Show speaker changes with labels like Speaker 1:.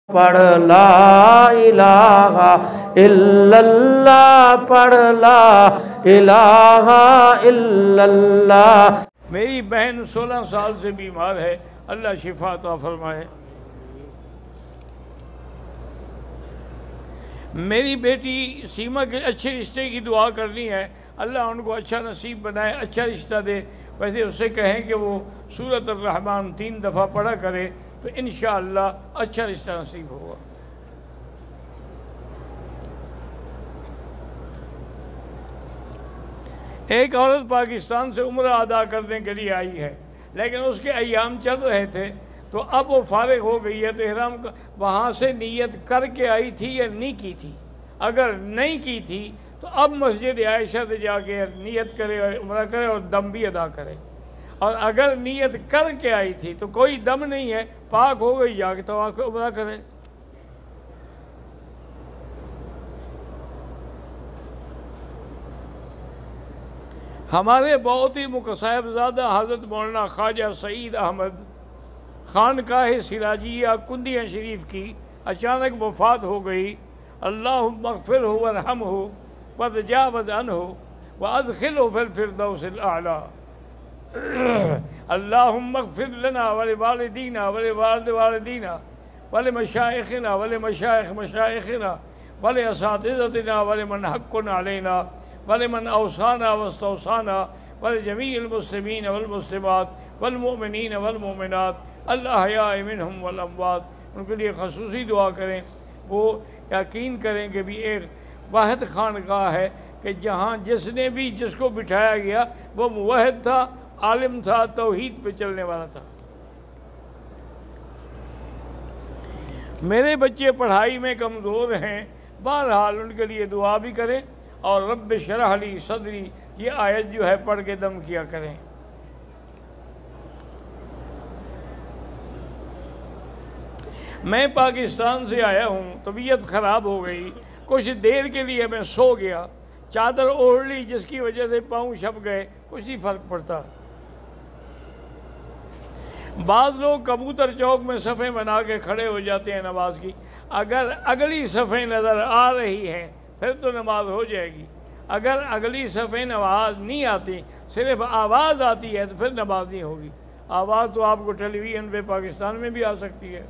Speaker 1: پڑھ لا الہ الا اللہ، پڑھ لا الہ الا اللہ۔
Speaker 2: میری بہن 16 سال سے بیمار ہے، اللہ شفا عطا فرمائے۔ میری بیٹی سیما کے اچھے رشتے کی دعا کرنی ہے، اللہ ان کو اچھا نصیب بنائے، اچھا رشتہ دے۔ ویسے اس سے کہیں کہ وہ سورۃ الرحمن 3 دفعہ پڑھا کرے تو انشاءاللہ اچھا رشتہ نصیب ہوگا۔ ایک عورت پاکستان سے عمرہ ادا کرنے کے لیے آئی ہے، لیکن اس کے ایام چل رہے تھے تو اب وہ فارغ ہو گئی ہے، تو احرام وہاں سے نیت کر کے آئی تھی یا نہیں کی تھی؟ اگر نہیں کی تھی تو اب مسجد عائشہ سے جا کے نیت کرے اور عمرہ کرے اور دم بھی ادا کرے، اور اگر نیت کر کے آئی تھی تو کوئی دم نہیں ہے، پاک ہو گئی، جا کے طواف عمرہ کرے۔ ہمارے بہت ہی صاحبزادہ حضرت مولانا خواجہ سعید احمد خانقاہ سراجیہ کندیہ شریف کی اچانک وفات ہو گئی۔ اللہم اغفرہ وارحمہ وتجاوز عنہ وادخلہ فی الفردوس الاعلی۔ اللہم اغفر لنا ولوالدینا ولوالد والدینا ولمشائخنا ولمشائخ مشائخنا ولاساتذتنا ولمن حق علینا ولمن اوصانا واستوصانا ولجمیع المسلمین والمسلمات والمؤمنین والمؤمنات الاحیاء منہم والاموات۔ ان کے لیے خصوصی دعا کریں، وہ یقین کریں کہ بھی ایک واحد خانقاہ ہے کہ جہاں جس نے بھی جس کو بٹھایا گیا وہ موحد تھا، عالم تھا، توحید پہ چلنے والا تھا۔ میرے بچے پڑھائی میں کمزور ہیں، بہرحال ان کے لیے دعا بھی کریں، اور رب اشرح لی صدری یہ آیت جو ہے پڑھ کے دم کیا کریں۔ میں پاکستان سے آیا ہوں، طبیعت خراب ہو گئی، کچھ دیر کے لیے میں سو گیا، چادر اوڑھ لی جس کی وجہ سے پاؤں چھپ گئے، کچھ نہیں فرق پڑتا۔ بعض لوگ کبوتر چوک میں صفیں بنا کے کھڑے ہو جاتے ہیں نماز کی، اگر اگلی صفیں نظر آ رہی ہیں پھر تو نماز ہو جائے گی، اگر اگلی صفیں نماز نہیں آتی صرف آواز آتی ہے تو پھر نماز نہیں ہوگی۔ آواز تو آپ کو ٹیلی ویژن پہ پاکستان میں بھی آ سکتی ہے۔